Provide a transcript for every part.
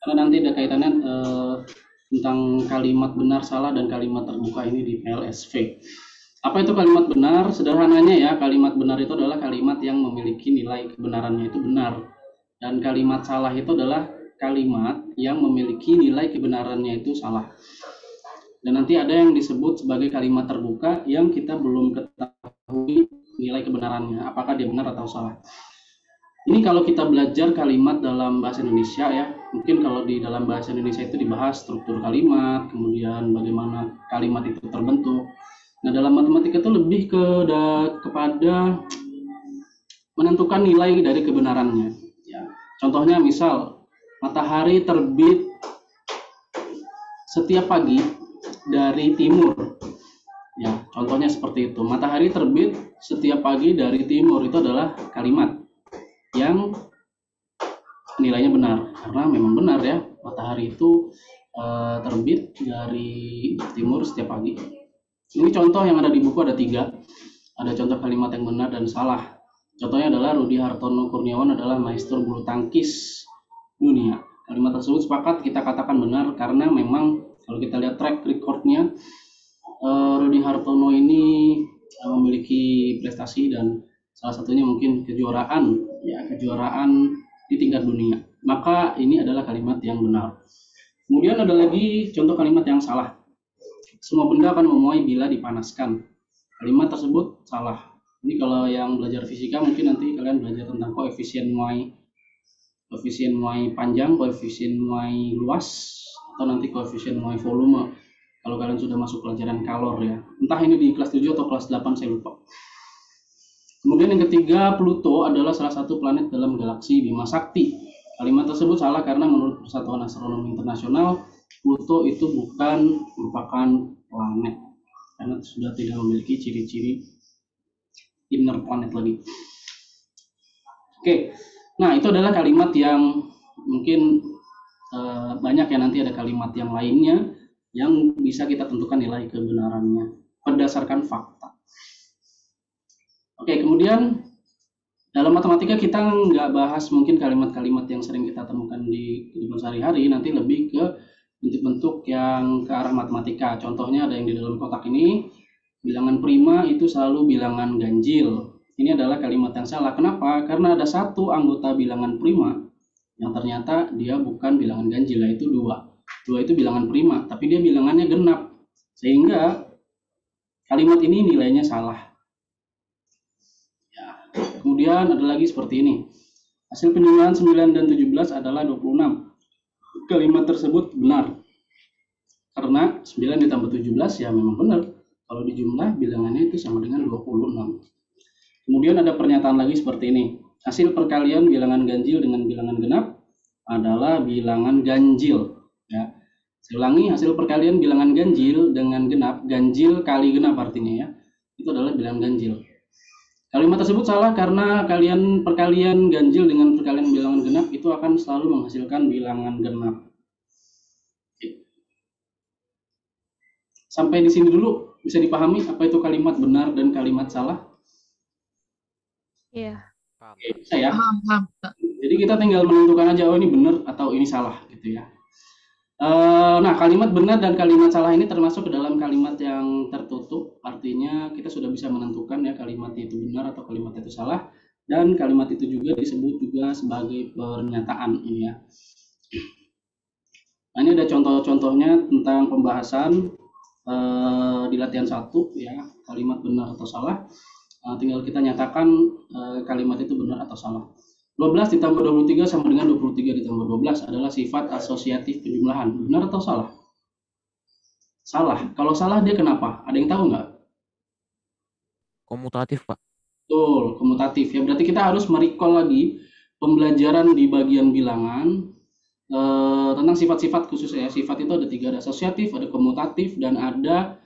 karena nanti ada kaitannya tentang kalimat benar, salah, dan kalimat terbuka ini di PLSV. Apa itu kalimat benar? Sederhananya ya, kalimat benar itu adalah kalimat yang memiliki nilai kebenarannya itu benar. Dan kalimat salah itu adalah kalimat yang memiliki nilai kebenarannya itu salah. Dan nanti ada yang disebut sebagai kalimat terbuka yang kita belum ketahui nilai kebenarannya, apakah dia benar atau salah. Ini kalau kita belajar kalimat dalam bahasa Indonesia ya, mungkin kalau di dalam bahasa Indonesia itu dibahas struktur kalimat, kemudian bagaimana kalimat itu terbentuk. Nah, dalam matematika itu lebih kepada menentukan nilai dari kebenarannya. Ya. Contohnya misal, matahari terbit setiap pagi dari timur. Ya, contohnya seperti itu. Matahari terbit setiap pagi dari timur itu adalah kalimat yang nilainya benar, karena memang benar ya, matahari itu terbit dari timur setiap pagi. Ini contoh yang ada di buku ada 3. Ada contoh kalimat yang benar dan salah. Contohnya adalah Rudi Hartono Kurniawan adalah maestro bulu tangkis dunia. Kalimat tersebut sepakat kita katakan benar karena memang kalau kita lihat track recordnya, Rudi Hartono ini memiliki prestasi dan salah satunya mungkin kejuaraan di tingkat dunia. Maka ini adalah kalimat yang benar. Kemudian ada lagi contoh kalimat yang salah. Semua benda akan memuai bila dipanaskan. Kalimat tersebut salah. Ini kalau yang belajar fisika mungkin nanti kalian belajar tentang koefisien muai panjang, koefisien muai luas, atau nanti koefisien muai volume. Kalau kalian sudah masuk pelajaran kalor ya. Entah ini di kelas 7 atau kelas 8 saya lupa. Kemudian yang ketiga, Pluto adalah salah satu planet dalam galaksi Bima Sakti. Kalimat tersebut salah karena menurut Persatuan Astronomi Internasional, Pluto itu bukan merupakan planet karena sudah tidak memiliki ciri-ciri inner planet lagi. Oke, nah itu adalah kalimat yang mungkin banyak ya, nanti ada kalimat yang lainnya yang bisa kita tentukan nilai kebenarannya berdasarkan fakta. Oke, kemudian dalam matematika kita nggak bahas mungkin kalimat-kalimat yang sering kita temukan di kehidupan sehari-hari, nanti lebih ke bentuk-bentuk yang ke arah matematika. Contohnya ada yang di dalam kotak ini, bilangan prima itu selalu bilangan ganjil. Ini adalah kalimat yang salah. Kenapa? Karena ada satu anggota bilangan prima yang ternyata dia bukan bilangan ganjil, yaitu 2. 2 itu bilangan prima, tapi dia bilangannya genap. Sehingga kalimat ini nilainya salah. Kemudian ada lagi seperti ini. Hasil penjumlahan 9 dan 17 adalah 26. Kalimat tersebut benar. Karena 9 ditambah 17 ya memang benar. Kalau dijumlah bilangannya itu sama dengan 26. Kemudian ada pernyataan lagi seperti ini. Hasil perkalian bilangan ganjil dengan bilangan genap adalah bilangan ganjil. Ya. Saya ulangi, hasil perkalian bilangan ganjil dengan genap, ganjil kali genap artinya ya. Itu adalah bilangan ganjil. Kalimat tersebut salah karena perkalian ganjil dengan perkalian bilangan genap itu akan selalu menghasilkan bilangan genap. Sampai di sini dulu bisa dipahami apa itu kalimat benar dan kalimat salah? Iya. Oke, bisa ya. Jadi kita tinggal menentukan aja, oh ini benar atau ini salah gitu ya. Nah, kalimat benar dan kalimat salah ini termasuk ke dalam kalimat yang tertutup. Artinya kita sudah bisa menentukan ya kalimat itu benar atau kalimat itu salah. Dan kalimat itu juga disebut juga sebagai pernyataan ini ya. Nah, ini ada contoh-contohnya tentang pembahasan di latihan 1 ya, kalimat benar atau salah. Tinggal kita nyatakan kalimat itu benar atau salah. 12 ditambah 23 sama dengan 23 ditambah 12 adalah sifat asosiatif penjumlahan. Benar atau salah? Salah. Kalau salah dia kenapa? Ada yang tahu nggak? Komutatif, Pak. Betul, komutatif ya. Berarti kita harus merecall lagi pembelajaran di bagian bilangan tentang sifat-sifat khusus ya. Sifat itu ada 3, ada asosiatif, ada komutatif, dan ada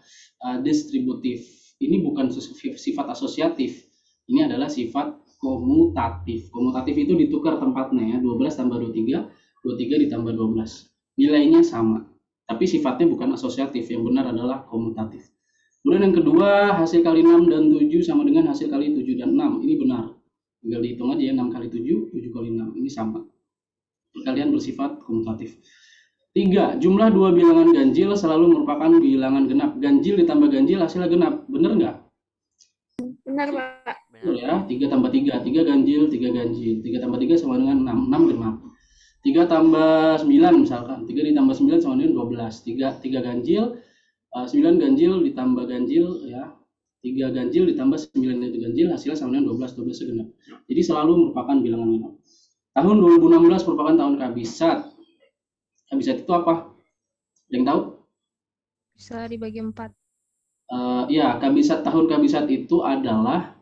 distributif. Ini bukan sifat asosiatif. Ini adalah sifat komutatif. Komutatif itu ditukar tempatnya ya, 12 tambah 23, 23 ditambah 12. Nilainya sama, tapi sifatnya bukan asosiatif, yang benar adalah komutatif. Kemudian yang kedua, hasil kali 6 dan 7 sama dengan hasil kali 7 dan 6. Ini benar. Tinggal dihitung aja ya, 6 kali 7, 7 kali 6. Ini sama. Perkalian bersifat komutatif. 3. Jumlah dua bilangan ganjil selalu merupakan bilangan genap. Ganjil ditambah ganjil hasilnya genap. Bener nggak? Benar, Pak. Betul ya. 3 tambah 3. 3 ganjil, 3 ganjil. 3 tambah 3 sama dengan 6. 6 genap. 3 tambah 9 misalkan. 3 ditambah 9 sama dengan 12. 3 ganjil. 9 ganjil ditambah ganjil ya. 3 ganjil ditambah 9 itu ganjil hasilnya sama dengan 12. 12 genap. Jadi selalu merupakan bilangan genap. Tahun 2016 merupakan tahun kabisat. Kabisat itu apa? Ada yang tahu? Bisa dibagi 4. Ya, tahun kabisat itu adalah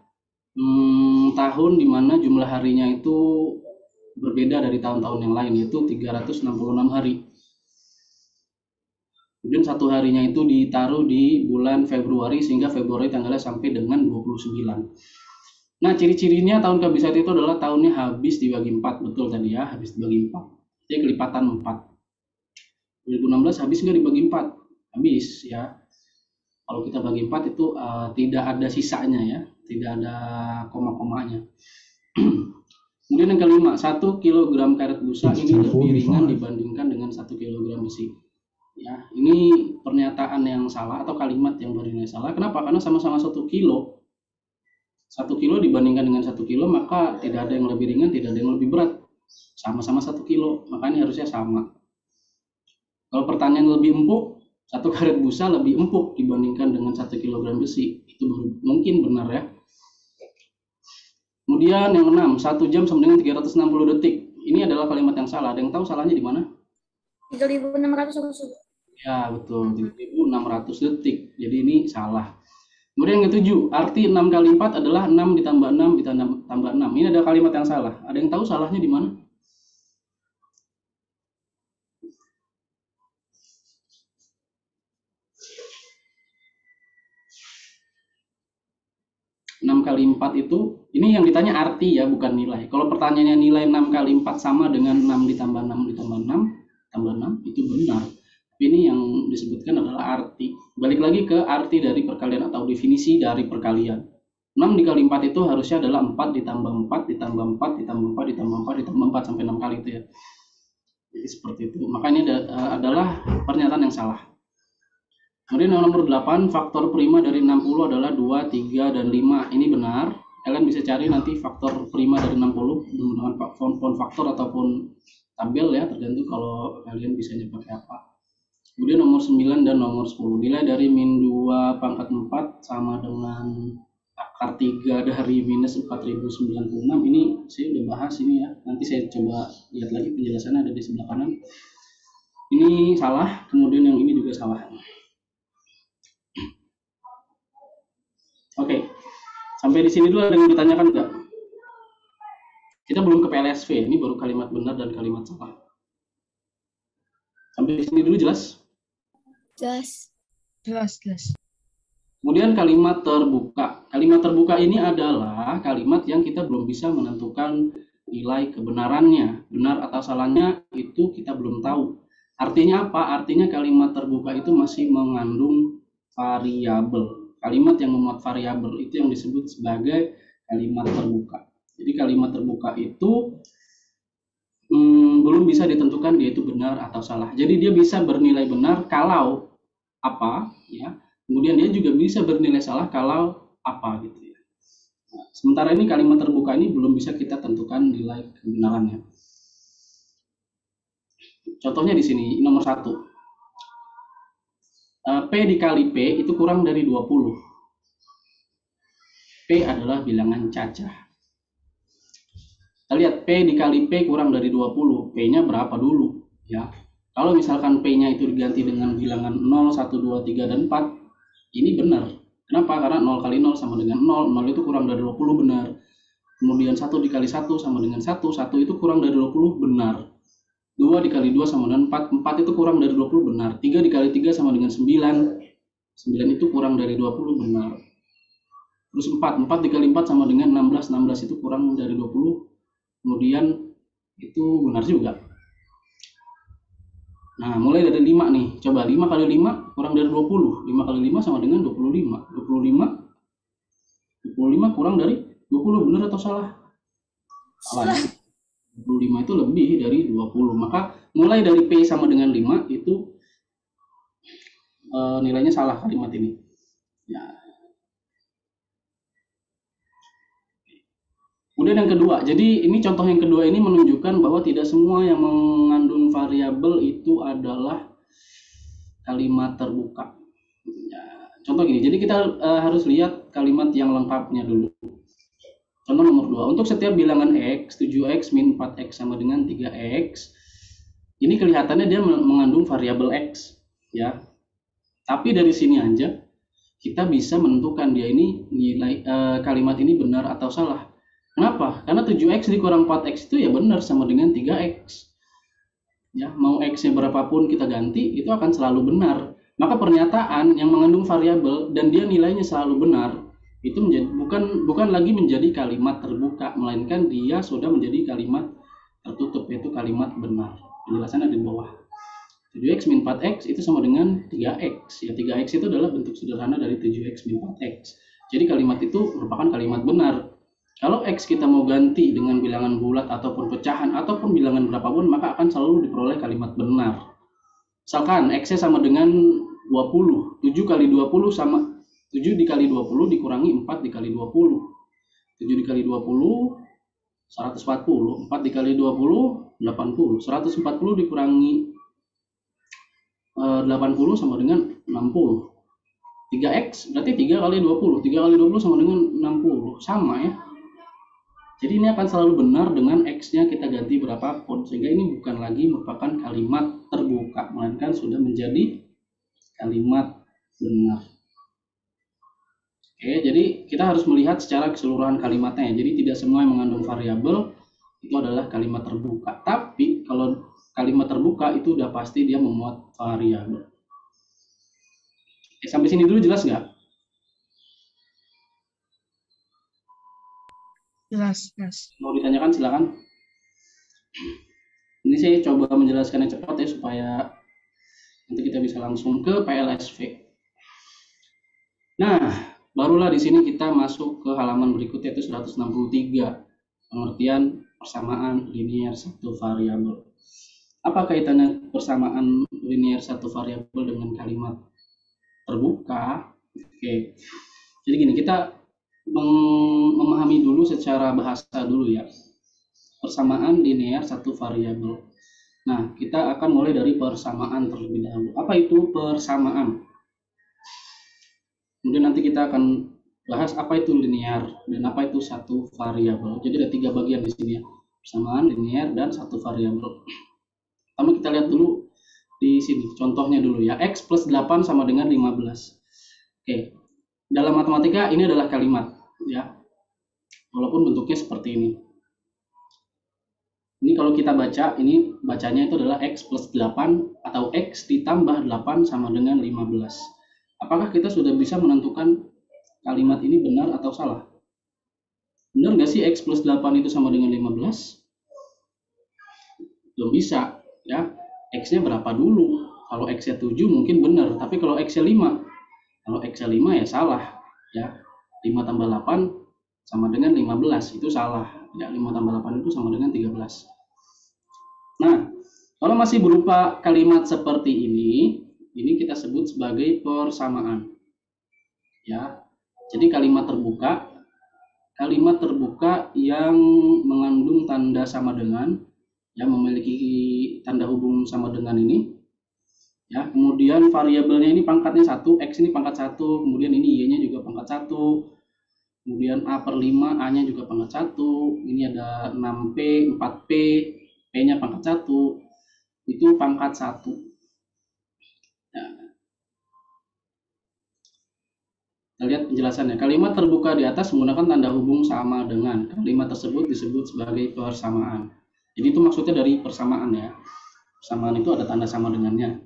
tahun di mana jumlah harinya itu berbeda dari tahun-tahun yang lain, yaitu 366 hari. Kemudian satu harinya itu ditaruh di bulan Februari, sehingga Februari tanggalnya sampai dengan 29. Nah, ciri-cirinya tahun kabisat itu adalah tahunnya habis dibagi 4. Betul tadi ya, habis dibagi 4. Jadi kelipatan 4. 2016 habis nggak dibagi 4? Habis ya. Kalau kita bagi 4 itu tidak ada sisanya ya, tidak ada koma-komanya. Kemudian yang kelima, 1 kg karet busa ini lebih ringan dibandingkan dengan 1 kg besi. Ya, ini pernyataan yang salah atau kalimat yang bernilai salah. Kenapa? Karena sama-sama 1 kilo. 1 kilo dibandingkan dengan 1 kilo, maka tidak ada yang lebih ringan, tidak ada yang lebih berat. Sama-sama 1 kilo, makanya harusnya sama. Kalau pertanyaan lebih empuk, 1 karet busa lebih empuk dibandingkan dengan 1 kg besi. Itu mungkin benar ya. Kemudian yang 6, 1 jam sama dengan 360 detik. Ini adalah kalimat yang salah. Ada yang tahu salahnya di mana? 3.600. Ya, betul. 3.600 detik. Jadi ini salah. Kemudian yang ke-7, arti 6 kali 4 adalah 6 ditambah 6 ditambah 6. Ini ada kalimat yang salah. Ada yang tahu salahnya di mana? 6 kali 4 itu, ini yang ditanya arti ya, bukan nilai. Kalau pertanyaannya nilai 6 kali 4 sama dengan 6 ditambah 6 ditambah 6 tambah 6, itu benar. Tapi ini yang disebutkan adalah arti. Balik lagi ke arti dari perkalian atau definisi dari perkalian. 6 dikali 4 itu harusnya adalah 4 ditambah 4 ditambah 4 ditambah 4 ditambah 4 ditambah 4 sampai 6 kali itu ya. Jadi seperti itu. Makanya adalah pernyataan yang salah. Kemudian yang nomor 8, faktor prima dari 60 adalah 2, 3, dan 5. Ini benar. Kalian bisa cari nanti faktor prima dari 60 menggunakan font faktor ataupun tabel ya, tergantung kalau kalian bisanya pakai apa. Kemudian nomor 9 dan nomor 10. Nilai dari min 2 pangkat 4 sama dengan akar 3 dari minus 4096. Ini saya udah bahas ini ya. Nanti saya coba lihat lagi penjelasannya ada di sebelah kanan. Ini salah, kemudian yang ini juga salah. Oke, sampai di sini dulu ada yang ditanyakan enggak? Kita belum ke PLSV, ini baru kalimat benar dan kalimat salah. Sampai di sini dulu jelas? Jelas. Kemudian kalimat terbuka. Kalimat terbuka ini adalah kalimat yang kita belum bisa menentukan nilai kebenarannya. Benar atau salahnya itu kita belum tahu. Artinya apa? Artinya kalimat terbuka itu masih mengandung variabel. Kalimat yang memuat variabel itu yang disebut sebagai kalimat terbuka. Jadi kalimat terbuka itu belum bisa ditentukan dia itu benar atau salah. Jadi dia bisa bernilai benar kalau apa, ya. Kemudian dia juga bisa bernilai salah kalau apa gitu ya. Nah, sementara ini kalimat terbuka ini belum bisa kita tentukan nilai kebenarannya. Contohnya di sini nomor 1. P dikali P itu kurang dari 20. P adalah bilangan cacah. Kita lihat P dikali P kurang dari 20. P-nya berapa dulu? Ya. Kalau misalkan P-nya itu diganti dengan bilangan 0, 1, 2, 3, dan 4, ini benar. Kenapa? Karena 0 kali 0 sama dengan 0. 0 itu kurang dari 20 benar. Kemudian 1 dikali 1 sama dengan 1. 1 itu kurang dari 20 benar. 2 dikali 2 sama dengan 4. 4 itu kurang dari 20 benar. 3 dikali 3 sama dengan 9. 9 itu kurang dari 20 benar. Terus 4 dikali 4 sama dengan 16. 16 itu kurang dari 20. Kemudian itu benar juga. Nah, mulai dari 5 nih. Coba 5 kali 5 kurang dari 20. 5 kali 5 sama dengan 25. 25 kurang dari 20. Benar atau salah? Salah. 25 itu lebih dari 20. Maka mulai dari P sama dengan 5 itu nilainya salah kalimat ini. Ya. Kemudian yang kedua, jadi ini contoh yang kedua ini menunjukkan bahwa tidak semua yang mengandung variabel itu adalah kalimat terbuka. Ya, contoh gini, jadi kita harus lihat kalimat yang lengkapnya dulu. Contoh nomor 2, untuk setiap bilangan X, 7X min 4X sama dengan 3X, ini kelihatannya dia mengandung variabel X. Ya. Tapi dari sini aja, kita bisa menentukan dia ini nilai kalimat ini benar atau salah. Kenapa? Karena 7X dikurang 4X itu ya benar sama dengan 3X. Ya, mau X-nya berapapun kita ganti, itu akan selalu benar. Maka pernyataan yang mengandung variabel dan dia nilainya selalu benar, itu bukan lagi menjadi kalimat terbuka, melainkan dia sudah menjadi kalimat tertutup, yaitu kalimat benar. Penjelasannya di bawah. 7X min 4X itu sama dengan 3X. Ya, 3X itu adalah bentuk sederhana dari 7X min 4X. Jadi kalimat itu merupakan kalimat benar. Kalau X kita mau ganti dengan bilangan bulat ataupun pecahan ataupun bilangan berapapun, maka akan selalu diperoleh kalimat benar. Misalkan X-nya sama dengan 20. 7 kali 20 sama 7 dikali 20 dikurangi 4 dikali 20. 7 dikali 20 140. 4 dikali 20 80. 140 dikurangi 80 sama dengan 60. 3X berarti 3 kali 20. 3 kali 20 sama dengan 60. Sama ya. Jadi ini akan selalu benar dengan X-nya kita ganti berapapun. Sehingga ini bukan lagi merupakan kalimat terbuka, melainkan sudah menjadi kalimat benar. Oke, jadi kita harus melihat secara keseluruhan kalimatnya. Jadi tidak semua yang mengandung variabel itu adalah kalimat terbuka. Tapi kalau kalimat terbuka itu udah pasti dia memuat variabel. Oke, sampai sini dulu jelas nggak? Jelas. Mau ditanyakan silakan. Ini saya coba menjelaskannya cepat ya supaya nanti kita bisa langsung ke PLSV. Nah, barulah di sini kita masuk ke halaman berikutnya, yaitu 163, pengertian persamaan linear satu variabel. Apa kaitannya persamaan linear satu variabel dengan kalimat terbuka? Oke, jadi gini, kita memahami dulu secara bahasa dulu ya, persamaan linear satu variabel. Nah, kita akan mulai dari persamaan terlebih dahulu. Apa itu persamaan? Kemudian nanti kita akan bahas apa itu linear dan apa itu satu variabel. Jadi ada 3 bagian di sini ya, persamaan, linear, dan satu variabel. Pertama kita lihat dulu di sini, contohnya dulu ya, X plus 8 sama dengan 15. Oke, dalam matematika ini adalah kalimat ya, walaupun bentuknya seperti ini. Ini kalau kita baca, ini bacanya itu adalah X plus 8 atau X ditambah 8 sama dengan 15. Apakah kita sudah bisa menentukan kalimat ini benar atau salah? Benar nggak sih X plus 8 itu sama dengan 15? Belum bisa ya. X-nya berapa dulu? Kalau X-nya 7 mungkin benar, tapi kalau X-nya 5, kalau X-nya 5 ya salah ya. 5 tambah 8 sama dengan 15, itu salah ya. 5 tambah 8 itu sama dengan 13. Nah, kalau masih berupa kalimat seperti ini kita sebut sebagai persamaan ya. Jadi kalimat terbuka yang mengandung tanda sama dengan, yang memiliki tanda hubung sama dengan ini ya. Kemudian variabelnya ini pangkatnya 1, X ini pangkat 1, kemudian ini Y-nya juga pangkat 1, kemudian A per 5, A-nya juga pangkat 1, ini ada 6P, 4P, P-nya pangkat 1, itu pangkat 1 ya. Kita lihat penjelasannya. Kalimat terbuka di atas menggunakan tanda hubung sama dengan. Kalimat tersebut disebut sebagai persamaan. Jadi itu maksudnya dari persamaan ya. Persamaan itu ada tanda sama dengannya.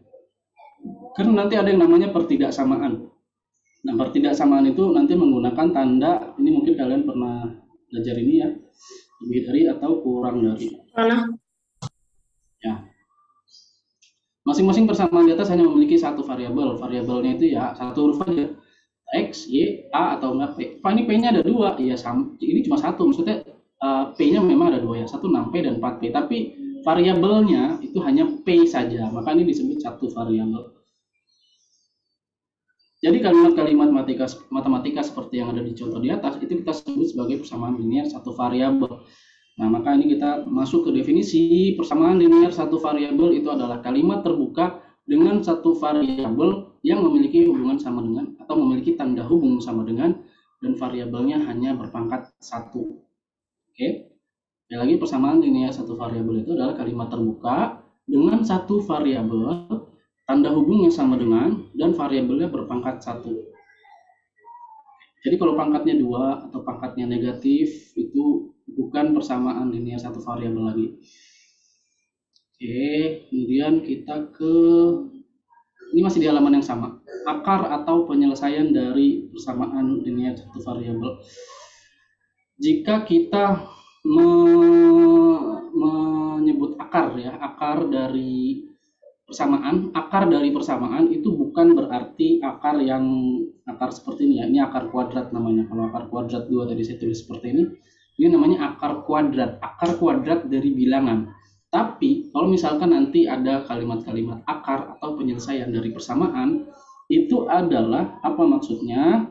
Karena nanti ada yang namanya pertidaksamaan. Nah, pertidaksamaan itu nanti menggunakan tanda, ini mungkin kalian pernah belajar ini ya, lebih dari atau kurang dari. Ya. Masing-masing persamaan di atas hanya memiliki satu variabel. Variabelnya itu ya satu huruf aja. X, Y, A atau enggak P. Pak, ini P-nya ada 2. Iya, sama. Ini cuma 1. Maksudnya P-nya memang ada dua ya, satu 6P dan 4P, tapi variabelnya itu hanya P saja, maka ini disebut satu variabel. Jadi kalimat-kalimat matematika seperti yang ada di contoh di atas itu kita sebut sebagai persamaan linear satu variabel. Nah, maka ini kita masuk ke definisi persamaan linear satu variabel itu adalah kalimat terbuka dengan satu variabel yang memiliki hubungan sama dengan atau memiliki tanda hubung sama dengan dan variabelnya hanya berpangkat satu. Oke. Sekali lagi, persamaan linear satu variabel itu adalah kalimat terbuka dengan satu variabel, tanda hubungnya sama dengan, dan variabelnya berpangkat satu. Jadi kalau pangkatnya 2 atau pangkatnya negatif, itu bukan persamaan linear satu variabel lagi. Oke, kemudian kita ke, ini masih di halaman yang sama, akar atau penyelesaian dari persamaan linear satu variabel. Jika kita menyebut akar ya, akar dari persamaan itu bukan berarti akar seperti ini ya, ini akar kuadrat namanya. Kalau akar kuadrat 2 tadi saya tulis seperti ini namanya akar kuadrat dari bilangan. Tapi kalau misalkan nanti ada kalimat-kalimat akar atau penyelesaian dari persamaan, itu adalah apa maksudnya?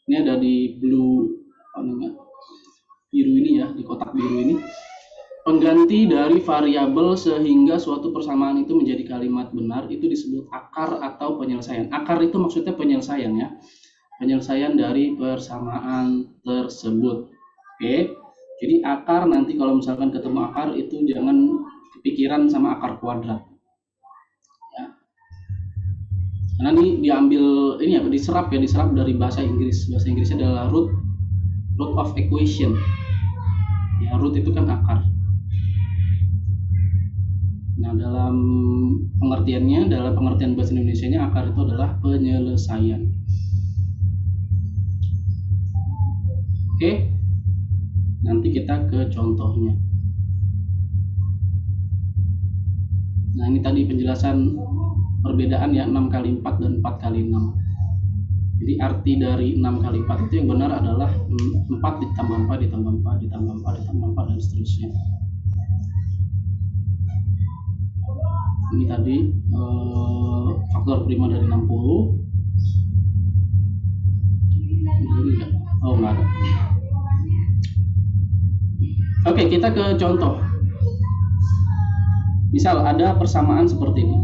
Ini ada di biru ini ya, di kotak biru ini, pengganti dari variabel sehingga suatu persamaan itu menjadi kalimat benar itu disebut akar atau penyelesaian. Akar itu maksudnya penyelesaian ya, penyelesaian dari persamaan tersebut. Oke, jadi akar nanti kalau misalkan ketemu akar itu jangan kepikiran sama akar kuadrat ya. Karena ini diambil ini ya, diserap dari bahasa Inggris. Bahasa Inggrisnya adalah root of equation. Ya, root itu kan akar. Nah, dalam pengertian bahasa Indonesianya akar itu adalah penyelesaian. Oke. Nanti kita ke contohnya. Nah, ini tadi penjelasan perbedaan ya, 6 kali 4 dan 4 kali 6. Jadi arti dari 6 kali 4 itu yang benar adalah 4 ditambah 4 ditambah 4 ditambah 4 ditambah 4 dan seterusnya. Ini tadi faktor prima dari 60. Ini enggak. Oh, enggak ada. Oke, kita ke contoh. Misal ada persamaan seperti ini.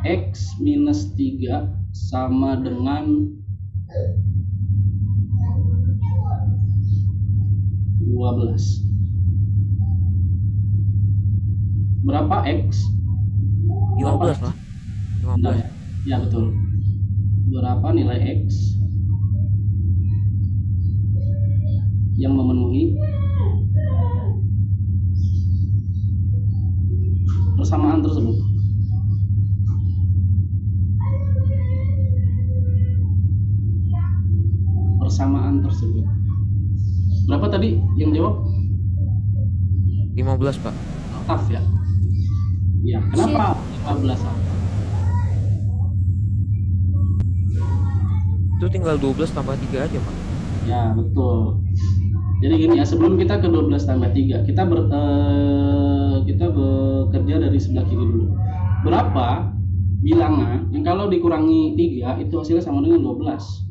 X minus 3 sama dengan 12. Berapa X? 15 lah. 15. Nah, ya betul. Berapa nilai X yang memenuhi persamaan tersebut? Berapa tadi yang jawab? 15, Pak. Tough ya. Ya, kenapa 15? Itu tinggal 12 tambah 3 aja, Pak. Ya, betul. Jadi gini ya, sebelum kita ke 12 tambah 3, kita bekerja dari sebelah kiri dulu. Berapa bilangan yang kalau dikurangi 3 itu hasilnya sama dengan 12?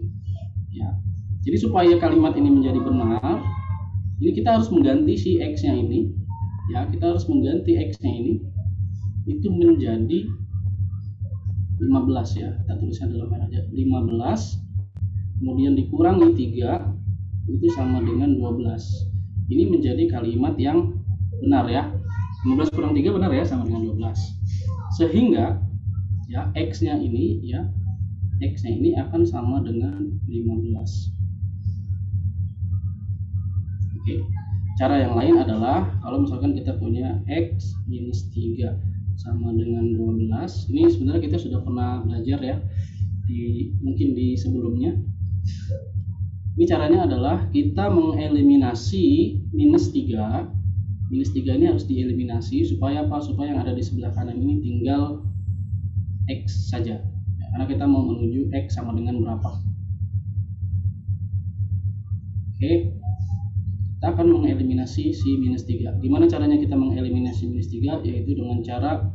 Ya. Jadi supaya kalimat ini menjadi benar, jadi kita harus mengganti si X-nya ini. Ya, kita harus mengganti X-nya ini itu menjadi 15 ya. Kita tulisnya dalam merah aja. 15 kemudian dikurangi 3 itu sama dengan 12. Ini menjadi kalimat yang benar ya. 15 kurang 3 benar ya, sama dengan 12. Sehingga ya X-nya ini akan sama dengan 15. Oke. Cara yang lain adalah kalau misalkan kita punya X minus 3 sama dengan 12. Ini sebenarnya kita sudah pernah belajar ya, mungkin di sebelumnya. Ini caranya adalah kita mengeliminasi minus 3. Minus 3 ini harus dieliminasi supaya apa? Supaya yang ada di sebelah kanan ini tinggal X saja. Ya. karena kita mau menuju X sama dengan berapa. Oke, kita akan mengeliminasi si minus 3. Gimana caranya kita mengeliminasi minus 3? Yaitu dengan cara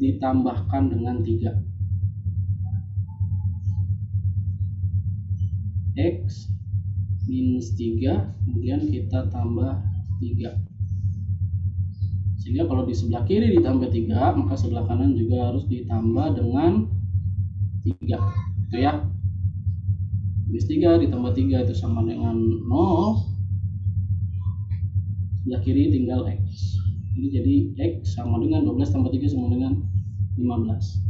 ditambahkan dengan 3. X minus 3, kemudian kita tambah 3. Sehingga kalau di sebelah kiri ditambah 3, maka sebelah kanan juga harus ditambah dengan 3. Itu ya. Minus 3 ditambah 3 itu sama dengan 0. Sebelah kiri tinggal X. Ini jadi X sama dengan 12 tambah 3 sama dengan 15.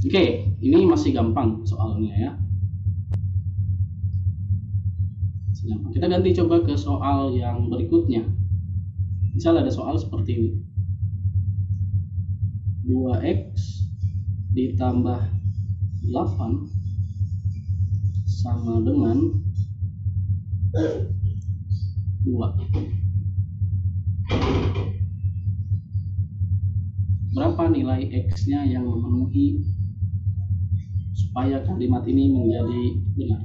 Oke, ini masih gampang soalnya ya. Kita ganti coba ke soal yang berikutnya. Misal ada soal seperti ini. 2X ditambah 8 sama dengan 2. Berapa nilai X-nya yang memenuhi supaya kalimat ini menjadi benar?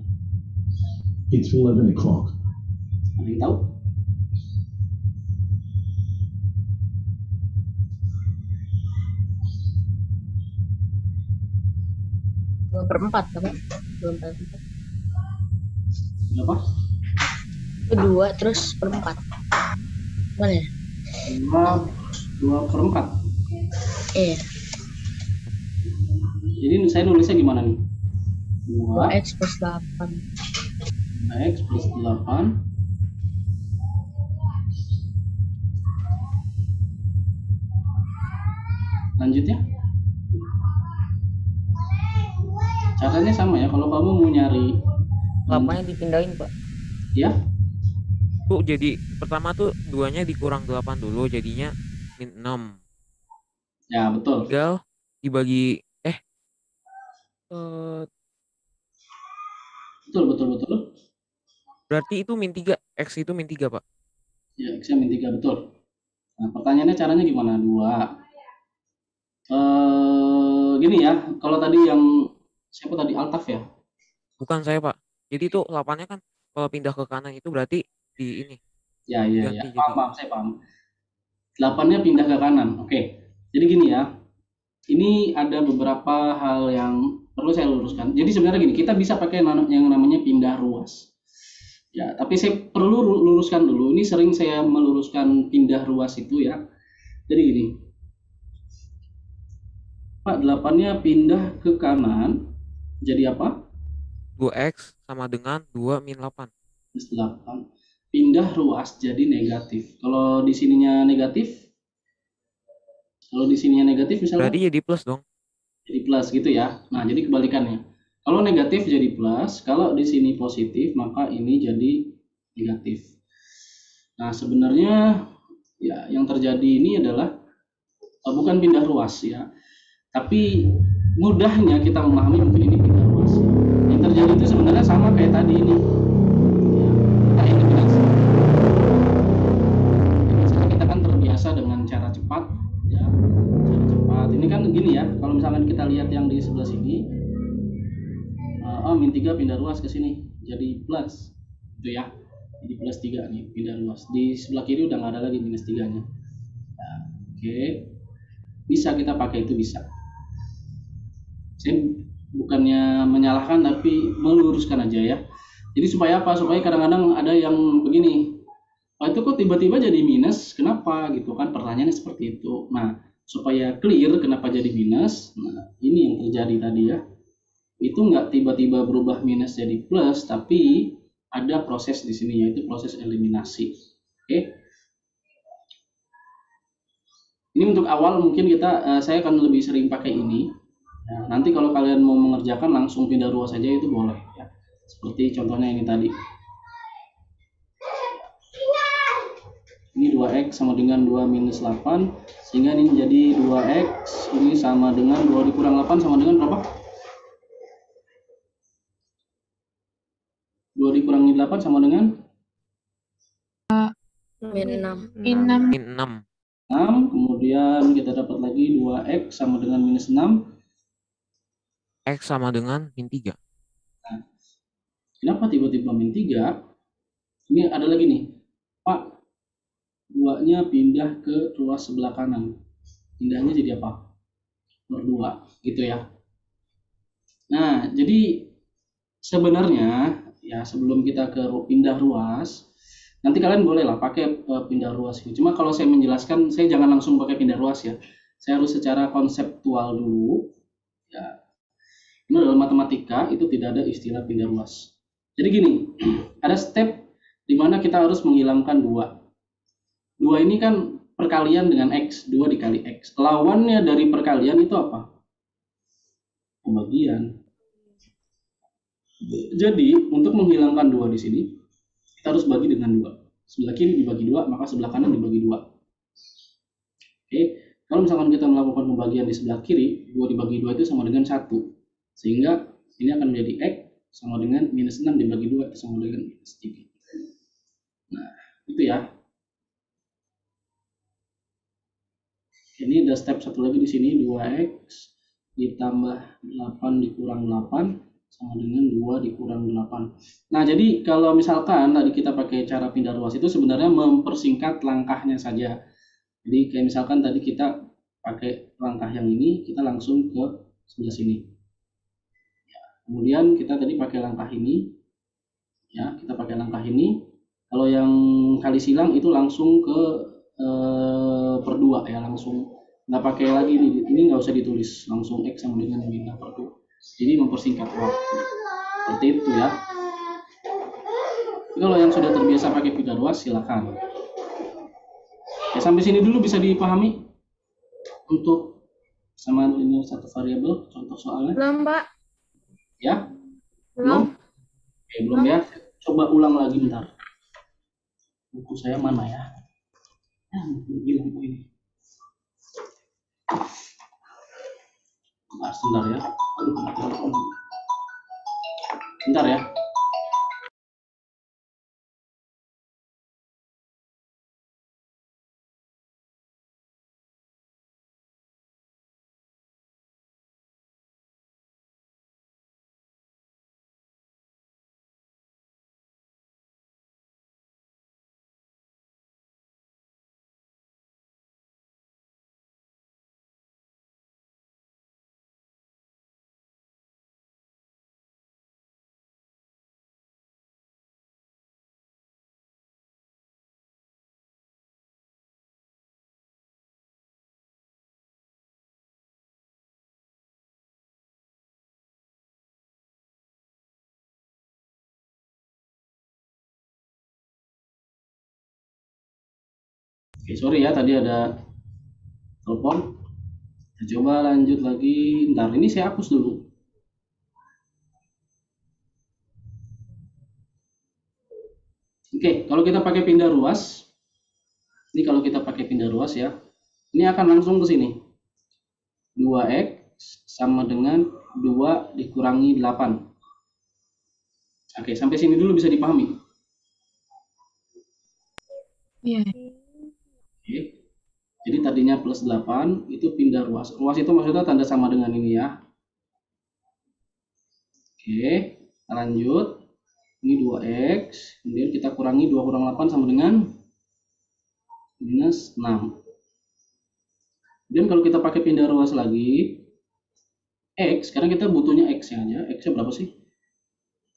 It's 11 o'clock. Ada yang tahu? Dua per empat apa? Berapa? Kedua terus per empat. Mana ya? 2/4. Iya. Jadi saya nulisnya gimana nih? 2x plus 8. 2x plus 8 lanjutnya caranya sama ya. Kalau kamu mau nyari 8-nya dipindahin, Pak. ya, Tuh jadi pertama tuh 2-nya dikurang 8 dulu jadinya min 6. ya betul. Tinggal dibagi Betul. berarti itu min 3, X itu min 3, Pak. Ya, X-nya min 3, betul. Nah, pertanyaannya caranya gimana? 2. Gini ya, kalau tadi yang siapa tadi, Altaf ya? Bukan saya, Pak. Jadi tuh 8-nya kan kalau pindah ke kanan itu berarti di ini. Ya, Ganti jadi. paham, saya paham. 8-nya pindah ke kanan. Oke. Jadi gini ya. Ini ada beberapa hal yang perlu saya luruskan. Jadi sebenarnya gini, kita bisa pakai yang namanya pindah ruas. Ya, tapi saya perlu luruskan dulu. Ini sering saya meluruskan pindah ruas itu ya. Jadi gini. Pak, 8-nya pindah ke kanan. Jadi apa? 2X sama dengan 2 min 8. Plus 8. Pindah ruas jadi negatif. Kalau di sininya negatif, misalnya Berarti jadi plus dong. jadi plus gitu ya. Nah, jadi kebalikannya. Kalau negatif jadi plus, kalau di sini positif, maka ini jadi negatif. Nah, sebenarnya ya yang terjadi ini adalah bukan pindah ruas ya. Tapi mudahnya kita memahami mungkin ini pindah ruas. Yang terjadi itu sebenarnya sama kayak tadi ini. Ya, kita eliminasi. Kita kan terbiasa dengan cara cepat ya. Cara cepat. Ini kan gini ya, kalau misalkan kita lihat yang di sebelah sini, min 3 pindah ruas ke sini jadi plus itu ya, jadi plus 3 nih pindah ruas. Di sebelah kiri udah nggak ada lagi minus 3 nya. Nah, oke, bisa kita pakai itu, bisa. Saya bukannya menyalahkan tapi meluruskan aja ya. Jadi supaya apa? Supaya kadang-kadang ada yang begini, itu kok tiba-tiba jadi minus, kenapa gitu kan, pertanyaannya seperti itu. Nah, supaya clear kenapa jadi minus, nah ini yang terjadi tadi ya. Itu nggak tiba-tiba berubah minus jadi plus, tapi ada proses di sini yaitu proses eliminasi. Oke. Ini untuk awal mungkin saya akan lebih sering pakai ini. Nah, nanti kalau kalian mau mengerjakan langsung pindah ruas saja itu boleh ya. Seperti contohnya ini tadi. Ini 2x sama dengan 2 minus 8, sehingga ini menjadi 2x ini sama dengan 2 dikurang 8 sama dengan berapa? 2 dikurangi 8 sama dengan Min 6. Min 6. 6. Kemudian kita dapat lagi 2x sama dengan minus 6, X sama dengan min 3. Kenapa tiba-tiba min 3? Ini ada lagi nih. Pak, 2-nya pindah ke ruas sebelah kanan. Pindahnya jadi apa? Per 2, gitu ya. Nah, jadi sebenarnya ya sebelum kita ke pindah ruas, nanti kalian boleh lah pakai pindah ruas ini. Cuma kalau saya menjelaskan, saya jangan langsung pakai pindah ruas ya. Saya harus secara konseptual dulu. Ya, ini dalam matematika itu tidak ada istilah pindah ruas. Jadi gini, ada step di mana kita harus menghilangkan 2. 2 ini kan perkalian dengan X, 2 dikali X. Lawannya dari perkalian itu apa? Pembagian. Jadi, untuk menghilangkan 2 di sini, kita harus bagi dengan 2. Sebelah kiri dibagi 2, maka sebelah kanan dibagi 2. Oke, kalau misalkan kita melakukan pembagian di sebelah kiri, 2 dibagi 2 itu sama dengan 1. Sehingga ini akan menjadi X sama dengan minus 6 dibagi 2 sama dengan minus 3. Nah, itu ya. Ini ada step satu lagi di sini, 2x ditambah 8 dikurang 8 sama dengan 2 dikurang 8. Nah, jadi kalau misalkan tadi kita pakai cara pindah ruas itu sebenarnya mempersingkat langkahnya saja. Jadi kayak misalkan tadi kita pakai langkah yang ini, kita langsung ke sebelah sini. Ya, kemudian kita tadi pakai langkah ini. Ya, kita pakai langkah ini. Kalau yang kali silang itu langsung ke per 2 ya, langsung nggak pakai lagi ini nggak usah ditulis, langsung X sama dengan min per 2. Jadi mempersingkat waktu. Seperti itu ya. Jadi kalau yang sudah terbiasa pakai pindah ruas silakan. Ya, sampai sini dulu bisa dipahami untuk sama ini satu variabel contoh soalnya. Belum, Pak. Ya? Belum? Oke, belum ya. Coba ulang lagi bentar. Buku saya mana ya? Bilang ini. Sebentar ya. Bentar ya. Oke, sorry ya tadi ada telepon. Kita coba lanjut lagi. Ntar ini saya hapus dulu. Oke, kalau kita pakai pindah ruas, ini kalau kita pakai pindah ruas ya, ini akan langsung ke sini. 2x sama dengan 2 dikurangi 8. Oke, sampai sini dulu bisa dipahami. Iya. Oke. Jadi tadinya plus 8 itu pindah ruas. Ruas itu maksudnya tanda sama dengan ini ya. Oke, lanjut. Ini 2x, kemudian kita kurangi 2 kurang 8 sama dengan minus 6. Kemudian kalau kita pakai pindah ruas lagi, x, sekarang kita butuhnya x ya aja. X-nya berapa sih?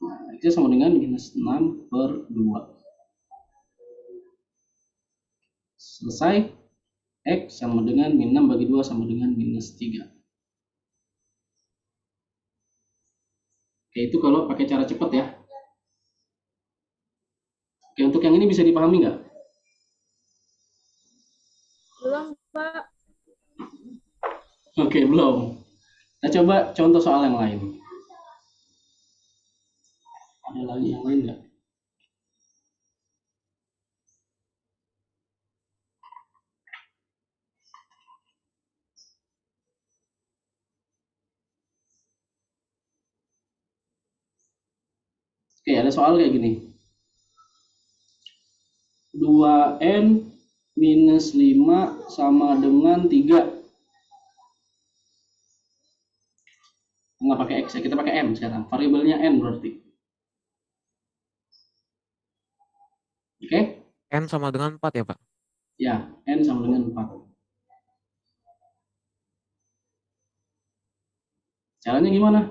Nah, x-nya sama dengan minus 6 per 2. Selesai. X sama dengan min 6 bagi 2 sama dengan minus 3. Oke, itu kalau pakai cara cepat ya. Oke, untuk yang ini bisa dipahami nggak? Belum, Pak. Oke, belum. Kita coba contoh soal yang lain. Ada lagi yang lain nggak? Oke, ada soal kayak gini. 2n minus 5 sama dengan 3. nggak pakai X ya, kita pakai M sekarang. Variabelnya N berarti. Oke? N sama dengan 4 ya, Pak? Ya, N sama dengan 4. Caranya gimana?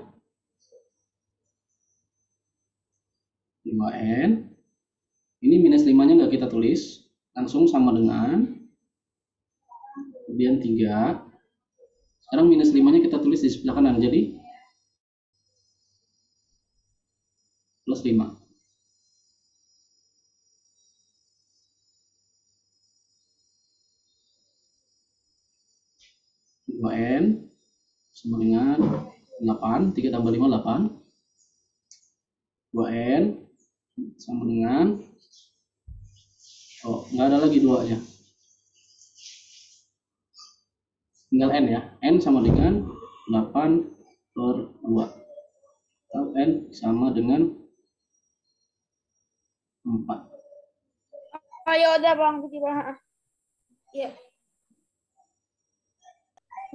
5N. Ini minus 5-nya nggak kita tulis. Langsung sama dengan. Kemudian 3. Sekarang minus 5-nya kita tulis di sebelah kanan. Jadi plus 5. N sama dengan 8. 3 tambah 5, 8. 2N sama dengan, oh nggak ada lagi 2-nya, tinggal N ya. N sama dengan 8 per 2, atau N sama dengan 4. Ayo udah bang, Pak. Iya.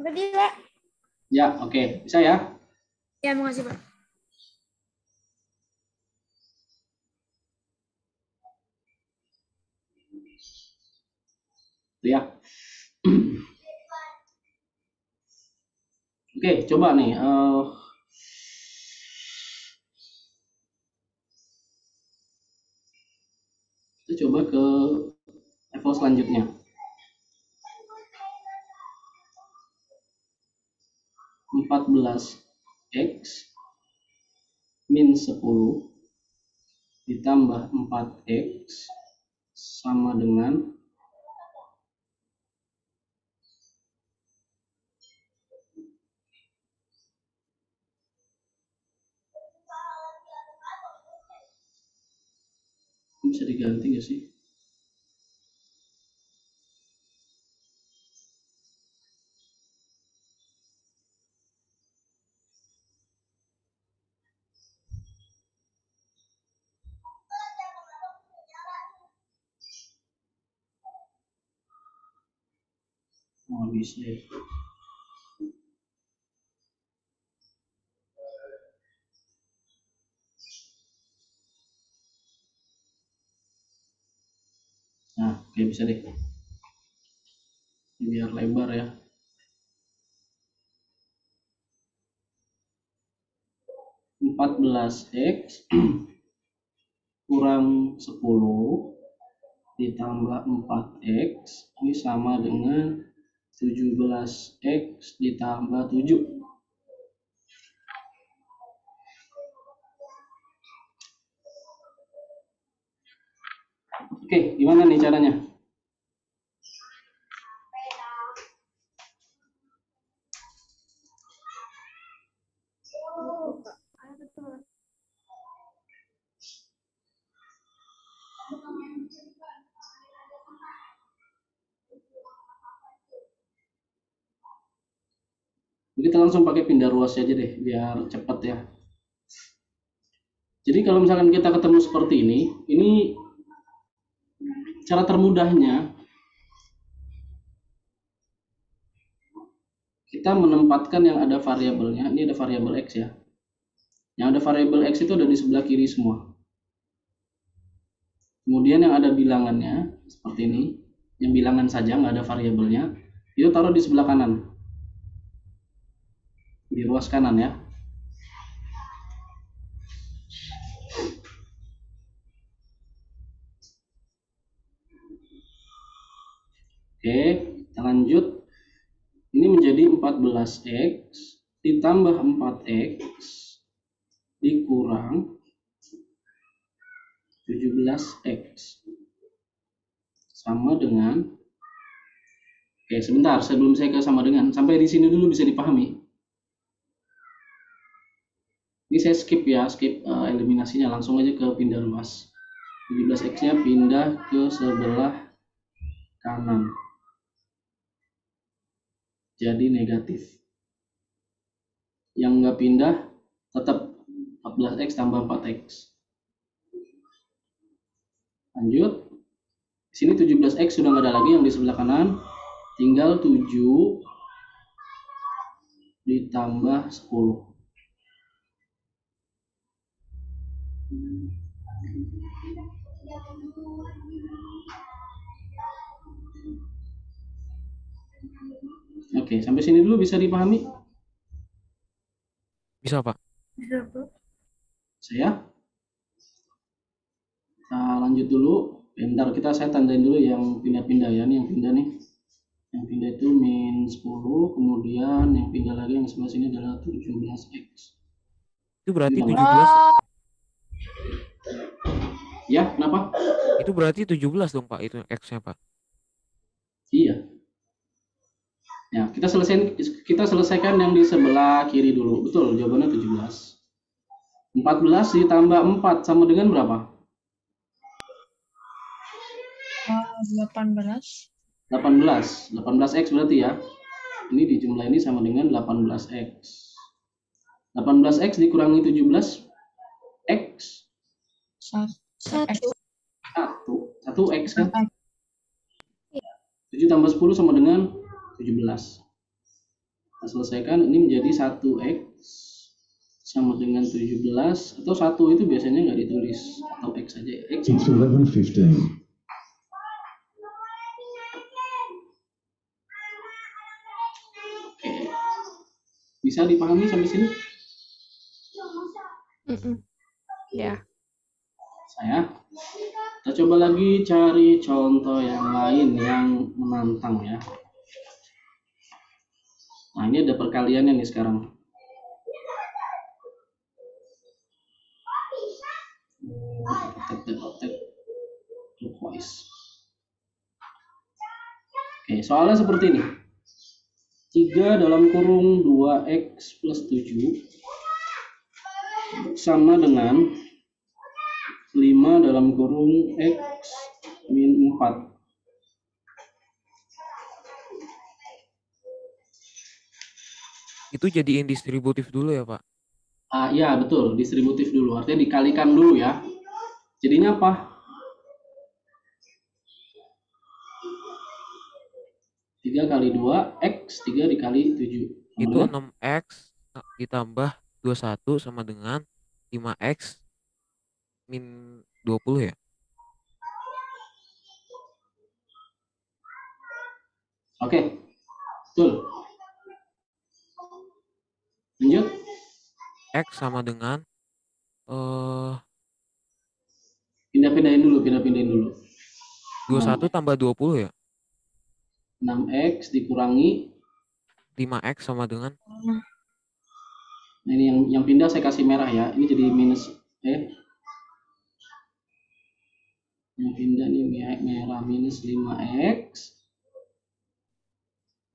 Berarti Pak. Ya, oke. Bisa ya? Ya, makasih Pak. Ya. Oke, coba nih. Kita coba ke level selanjutnya. 14X min 10 ditambah 4X sama dengan bisa diganti nggak sih? Oh, bisa ya. Nah, oke, bisa deh. Biar lebar ya. 14X kurang 10 ditambah 4X ini sama dengan 17X ditambah 7. Oke, gimana nih caranya? Kita langsung pakai pindah ruas aja deh, biar cepat ya. Jadi kalau misalkan kita ketemu seperti ini cara termudahnya kita menempatkan yang ada variabelnya. Ini ada variabel X ya. Yang ada variabel X itu ada di sebelah kiri semua. Kemudian yang ada bilangannya seperti ini, yang bilangan saja nggak ada variabelnya, itu taruh di sebelah kanan, di ruas kanan ya. Oke, kita lanjut. Ini menjadi 14X ditambah 4X dikurang 17X sama dengan, oke sebentar sebelum saya ke sama dengan, sampai di sini dulu bisa dipahami. Ini saya skip ya, skip eliminasinya, langsung aja ke pindah ruas. 17X-nya pindah ke sebelah kanan. Jadi negatif. Yang nggak pindah tetap 14X tambah 4X. Lanjut. Di sini 17X sudah nggak ada lagi yang di sebelah kanan. Tinggal 7 ditambah 10. Oke, sampai sini dulu bisa dipahami? Bisa, Pak. Bisa, Pak. Saya lanjut dulu. Bentar, saya tandain dulu yang pindah-pindah ya. Ini yang pindah nih. Yang pindah itu min 10, kemudian yang pindah lagi yang sebelah sini adalah 17x. Itu berarti Ini 17. Ya, kenapa? Itu berarti 17 dong, Pak. Itu X-nya, Pak. Iya. Ya, kita selesaikan yang di sebelah kiri dulu. Betul, jawabannya 17. 14 ditambah 4 sama dengan berapa? 18. 18x berarti ya. Ini dijumlah ini sama dengan 18x. 18x dikurangi 17 x 1. 1x kan. 7 tambah 10 sama dengan 17. Kita selesaikan, ini menjadi 1x sama dengan 17, atau 1 itu biasanya nggak ditulis, atau x saja ya. X It's 11:15. Oke. Bisa dipahami sampai sini? Ya. Kita coba lagi cari contoh yang lain yang menantang ya. Nah, ini ada perkaliannya nih sekarang. Oke, soalnya seperti ini. 3 dalam kurung 2x plus 7 sama dengan 5 dalam kurung x min 4. Itu jadiin distributif dulu ya, Pak. Ya betul, distributif dulu. Artinya dikalikan dulu ya. Jadinya apa? 3 kali 2 x, 3 dikali 7. Itu 6x ditambah 21 sama dengan 5x min 20 ya. Oke, betul. Lanjut. X sama dengan Pindah-pindahin dulu. 21 tambah 20 ya. 6x dikurangi 5x sama dengan, nah ini yang pindah saya kasih merah ya. Ini jadi minus yang pindah ini merah, minus 5x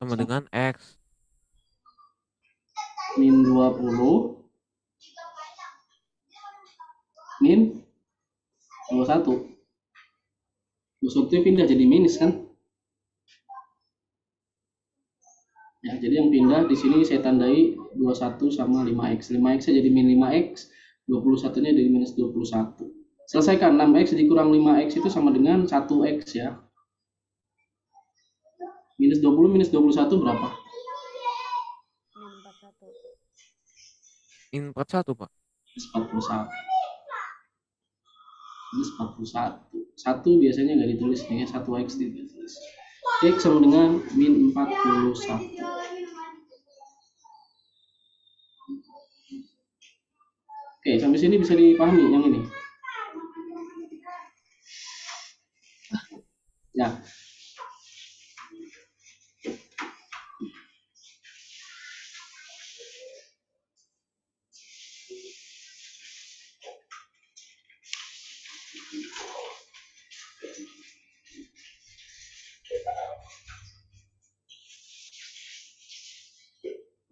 sama dengan x min 20 min 21. 21 pindah jadi minus kan? Ya, jadi yang pindah di sini saya tandai 21 sama 5x. 5x jadi min 5x, 21-nya jadi minus 21. Selesaikan, 6x dikurang 5x itu sama dengan 1x ya. Minus 20 minus 21 berapa? min 41, Pak. Minus 41. Minus 41. 1 biasanya nggak ditulis nih, 1x ditulis. X sama dengan min 41. Oke, sampai sini bisa dipahami yang ini. Ya.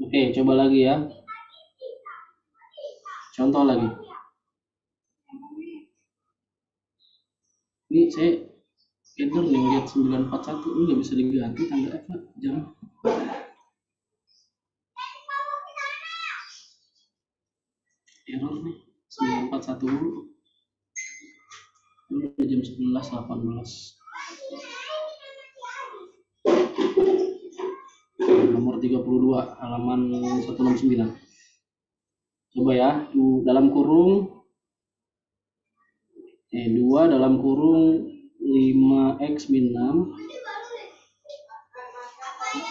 Oke, coba lagi ya. Contoh lagi. Ini saya error nih lihat 941 ini nggak bisa diganti tanggal F jam. Error nih 941 dulu. Ini udah jam 11.18. Nomor 32 halaman 169. Coba ya, dalam kurung 2 dalam kurung 5x min 6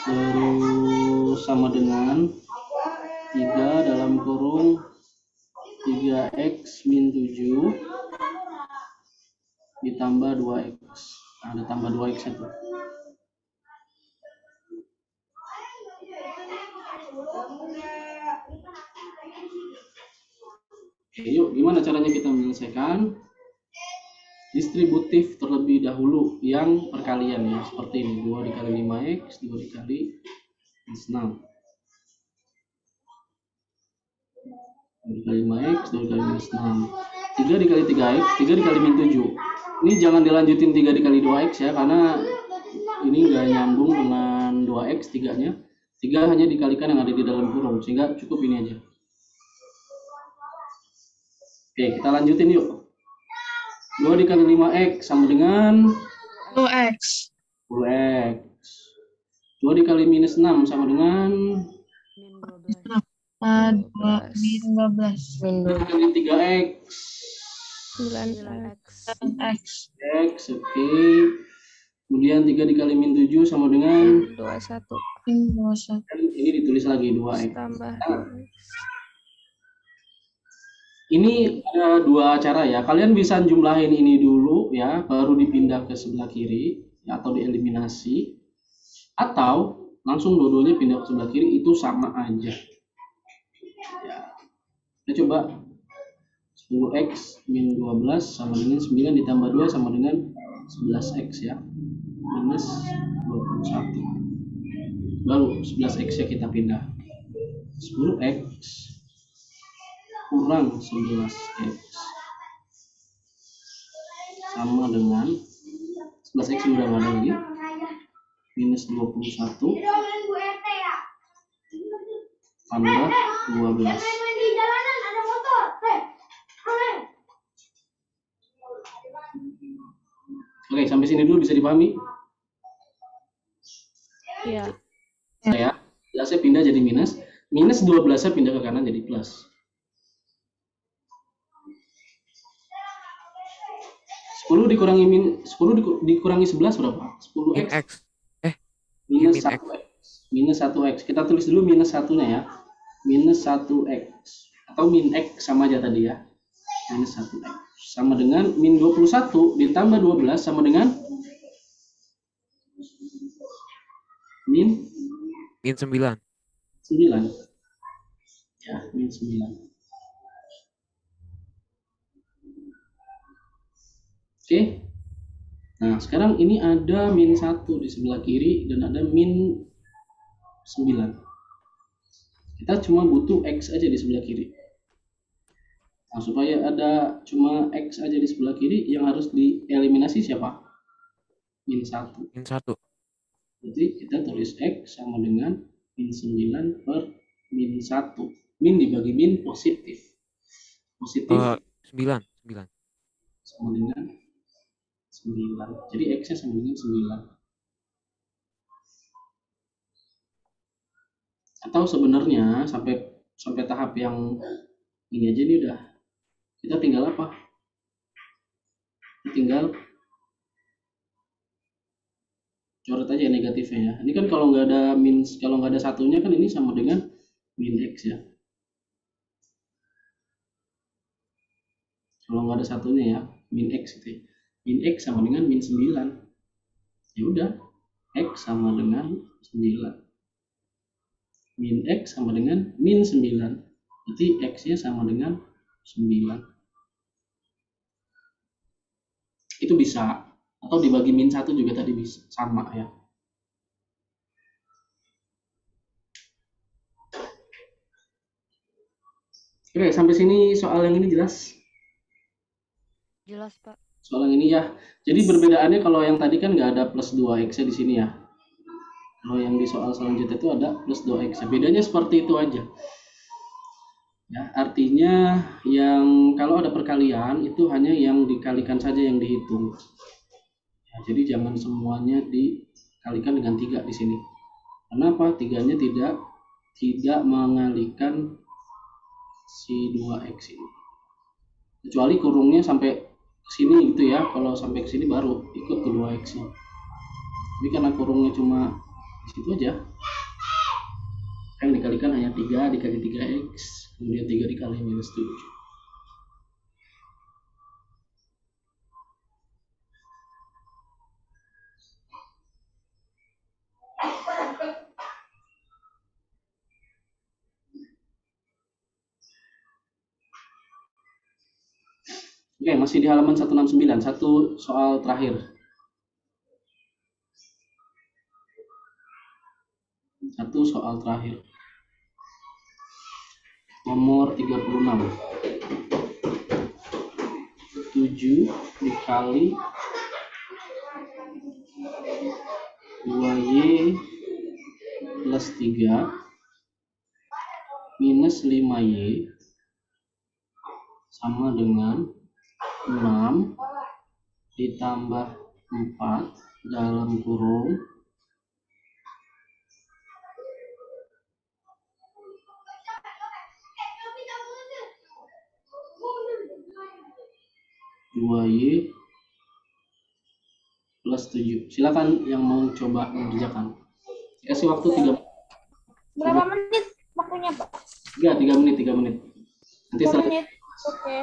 terus sama dengan 3 dalam kurung 3x min 7 ditambah 2x. Nah, ada tambah 2x itu. Oke, yuk gimana caranya kita menyelesaikan? Distributif terlebih dahulu yang perkalian ya, seperti ini. 2 dikali 5x, 2 dikali minus 6. 2 dikali 5x, 2 dikali minus 6. 3 dikali 3x, 3 dikali min 7. Ini jangan dilanjutin 3 dikali 2x ya, karena ini nggak nyambung dengan 2x 3-nya. 3 hanya dikalikan yang ada di dalam kurung, sehingga cukup ini aja. Oke, kita lanjutin yuk. 2 dikali 5x sama dengan 2x. 10x. 2 dikali minus 6 sama dengan Min 12. Min 12. Min 2 dikali 3x. 9x. X, oke. Kemudian 3 dikali min 7 sama dengan 21. Min 21. ini ditulis lagi 2x. Tambah Nah, ini ada dua cara ya. Kalian bisa jumlahin ini dulu ya, baru dipindah ke sebelah kiri ya, atau dieliminasi. Atau langsung dua-duanya pindah ke sebelah kiri, itu sama aja. Ya. Kita coba 10x min 12 sama dengan 9 ditambah 2 sama dengan 11x ya. Minus 21. Baru 11x ya kita pindah. 10x kurang 11x sama dengan 11x udah nggak ada lagi, minus 21 tambah 12. Oke, sampai sini dulu bisa dipahami? Iya. Ya, saya pindah jadi minus 12 saya pindah ke kanan jadi plus. 10 dikurangi 11 berapa? 10x Min X. minus min X. 1x. Minus 1x. Kita tulis dulu minus 1-nya ya. Minus 1x. Atau min x sama aja tadi ya. Minus 1x. Sama dengan min 21 ditambah 12 sama dengan min Min 9. 9. Ya, min 9. Oke. Nah, sekarang ini ada min 1 di sebelah kiri dan ada min 9. Kita cuma butuh x aja di sebelah kiri. Nah, supaya ada cuma x aja di sebelah kiri, yang harus dieliminasi siapa? Min 1. Min 1. Jadi kita tulis x sama dengan min 9 per min 1. Min dibagi min positif. Positif 9. sama dengan 9. Jadi x-nya sama dengan 9. Atau sebenarnya sampai tahap yang ini aja nih udah. Kita tinggal apa? Tinggal coret aja negatifnya ya. Ini kan kalau nggak ada satunya kan ini sama dengan min x ya. Kalau nggak ada satunya ya, min x itu ya. Min x sama dengan min 9. Ya udah, x sama dengan 9. Min x sama dengan min 9. Berarti x-nya sama dengan 9. Itu bisa. Atau dibagi min 1 juga tadi bisa. Sama ya. Oke, sampai sini soal yang ini jelas? Jelas, Pak. Soal yang ini ya. Jadi perbedaannya kalau yang tadi kan nggak ada plus 2x di sini ya. Kalau yang di soal selanjutnya itu ada plus 2x. Bedanya seperti itu aja. Ya, artinya yang kalau ada perkalian itu hanya yang dikalikan saja yang dihitung. Ya, jadi jangan semuanya dikalikan dengan 3 di sini. Kenapa? 3-nya tidak mengalikan si 2x ini. Kecuali kurungnya sampai sini gitu ya. Kalau sampai ke sini baru ikut ke 2x-nya. Tapi karena kurungnya cuma di situ aja, yang dikalikan hanya 3 dikali 3x, kemudian 3 dikali minus 7. Oke, masih di halaman 169, satu soal terakhir. Satu soal terakhir. Nomor 36. 7 dikali 2y plus 3 minus 5y sama dengan 6 ditambah 4 dalam kurung 2y plus 7. Silakan yang mau coba mengerjakan. Kasih waktu 3 Berapa menit waktunya, Pak? 3 menit, 3 menit. Nanti 3 setelah menit. Oke.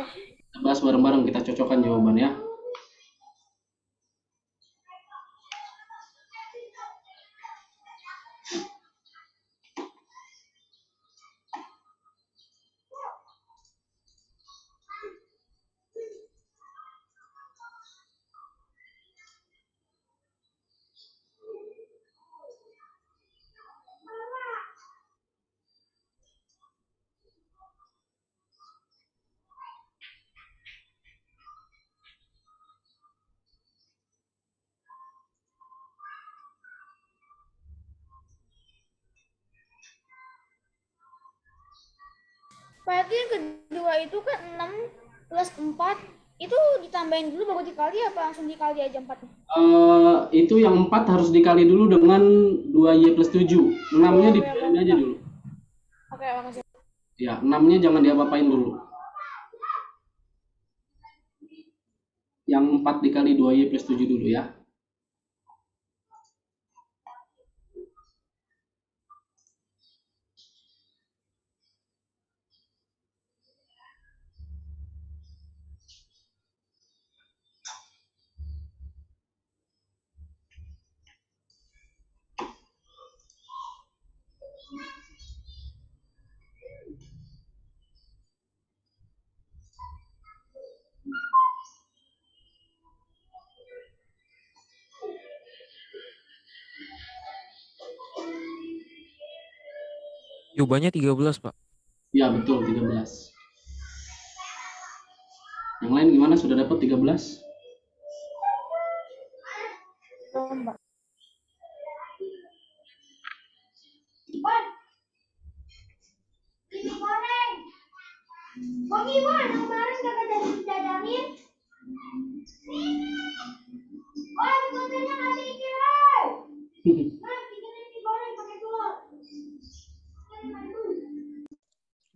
kita bahas bareng-bareng, kita cocokkan jawaban ya. Berarti yang kedua itu kan 6 plus 4 itu ditambahin dulu baru dikali apa langsung dikali aja 4-nya? Itu yang 4 harus dikali dulu dengan 2y plus 7. 6-nya dibiarin aja dulu. Oke, makasih. Ya, 6-nya jangan diapa-apain dulu. Yang 4 dikali 2y plus 7 dulu ya. Jawabannya 13, Pak. Ya, betul 13. Yang lain gimana? Sudah dapat 13? Belum, Pak.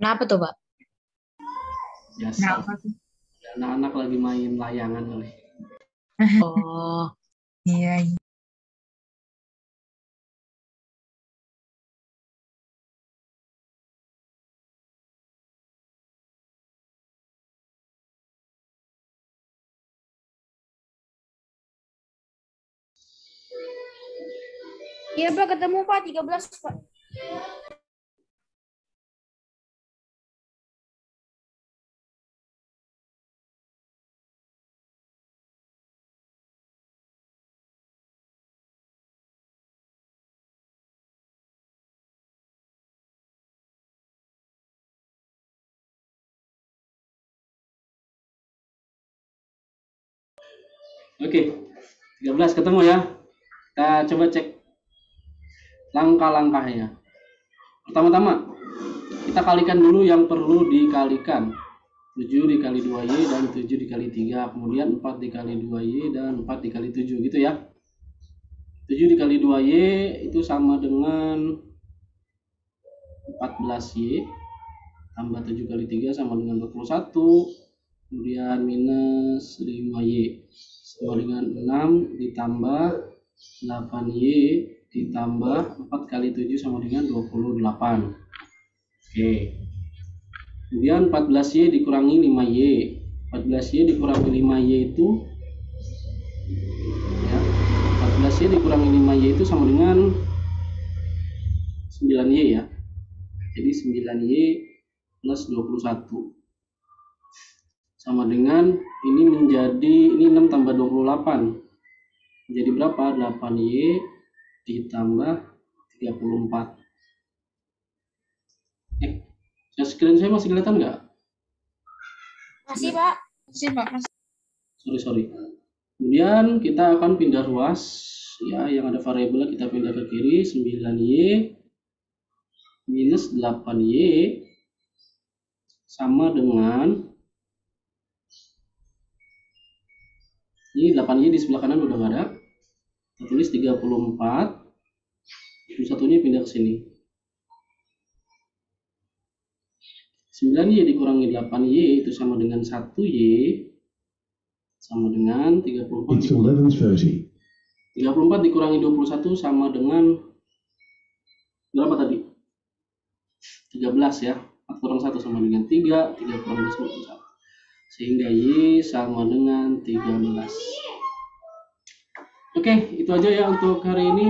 Kenapa tuh, Pak? Biasa. Anak-anak lagi main layangan kali. Oh, Iya. Iya, Pak, ketemu Pak 13, Pak. Oke, 13 ketemu ya. Kita coba cek langkah-langkahnya. Pertama-tama, kita kalikan dulu yang perlu dikalikan. 7 dikali 2y dan 7 dikali 3. Kemudian 4 dikali 2y dan 4 dikali 7 gitu ya. 7 dikali 2y itu sama dengan 14y. Tambah 7 kali 3 sama dengan 21. kemudian minus 5Y sama dengan 6 ditambah 8Y ditambah 4 kali 7 sama dengan 28. Oke. Kemudian 14Y dikurangi 5Y. 14Y dikurangi 5Y itu ya, 14Y dikurangi 5Y itu sama dengan 9Y ya. Jadi 9Y plus 21 sama dengan ini menjadi, ini 6 tambah 28 jadi berapa? 8Y ditambah 34. Screen saya masih kelihatan nggak? Masih, Pak. Masih, Pak. Sorry. Kemudian kita akan pindah ruas ya, yang ada variabel kita pindah ke kiri. 9Y minus 8Y sama dengan, ini 8Y di sebelah kanan udah nggak ada, kita tulis 34, satunya pindah ke sini. 9Y dikurangi 8Y itu sama dengan 1Y sama dengan 34 It's 11:30. 34 dikurangi 21 sama dengan berapa tadi? 13 ya. 4 kurang 1 sama dengan 3, 3 kurang 2 sama dengan 1. Sehingga Y sama dengan 13. Oke, itu aja ya untuk hari ini.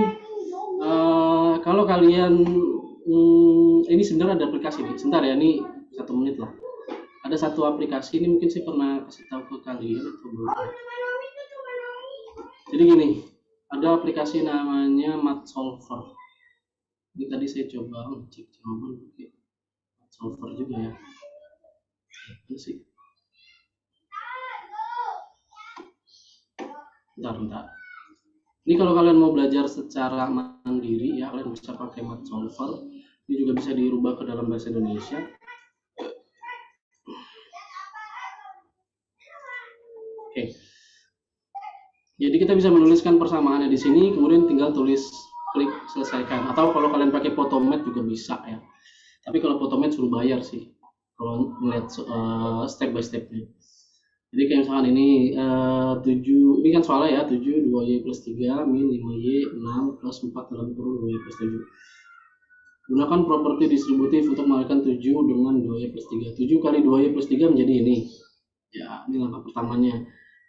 Kalau kalian ini sebenarnya ada aplikasi nih. Sebentar ya, ini 1 menit lah. Ada satu aplikasi ini mungkin saya pernah kasih tahu ke kalian atau belum. Jadi gini, ada aplikasi namanya Mathsolver. Ini tadi saya coba ngecek jawaban pakai Mathsolver juga ya. Itu sih. Bentar. Ini kalau kalian mau belajar secara mandiri ya, kalian bisa pakai Mathsolver. Ini juga bisa dirubah ke dalam bahasa Indonesia. Oke. Jadi kita bisa menuliskan persamaannya di sini, kemudian tinggal klik selesaikan. Atau kalau kalian pakai Photomath juga bisa ya. Tapi kalau Photomath suruh bayar sih. Kalau melihat step by stepnya. Jadi kayak misalkan ini 7, ini kan soalnya ya, 7 2Y plus 3 min 5Y 6 plus 4 dalam kurung 2Y plus 7. Gunakan properti distributif untuk mengalihkan 7 dengan 2Y plus 3. 7 kali 2Y plus 3 menjadi ini. Ya, ini langkah pertamanya.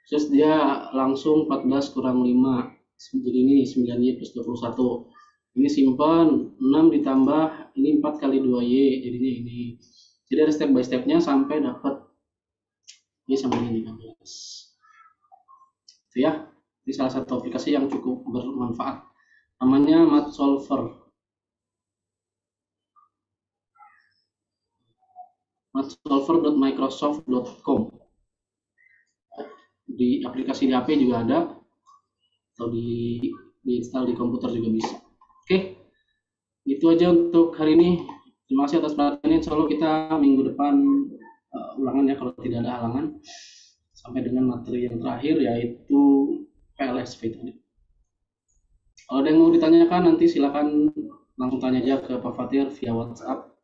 Terus dia langsung 14 kurang 5. Jadi ini 9Y plus 21. Ini simpan, 6 ditambah, ini 4 kali 2Y, jadinya ini. Jadi ada step by stepnya sampai dapat ini sama dengan 13. Itu ya. Ini salah satu aplikasi yang cukup bermanfaat. Namanya Mathsolver. Mathsolver.microsoft.com. Di aplikasi di HP juga ada, atau diinstal di komputer juga bisa. Oke, itu aja untuk hari ini. Terima kasih atas perhatiannya. Insya Allah kita minggu depan ulangan ya, kalau tidak ada halangan, sampai dengan materi yang terakhir yaitu PLSV tadi. Kalau ada yang mau ditanyakan nanti silakan langsung tanya aja ke Pak Fatir via WhatsApp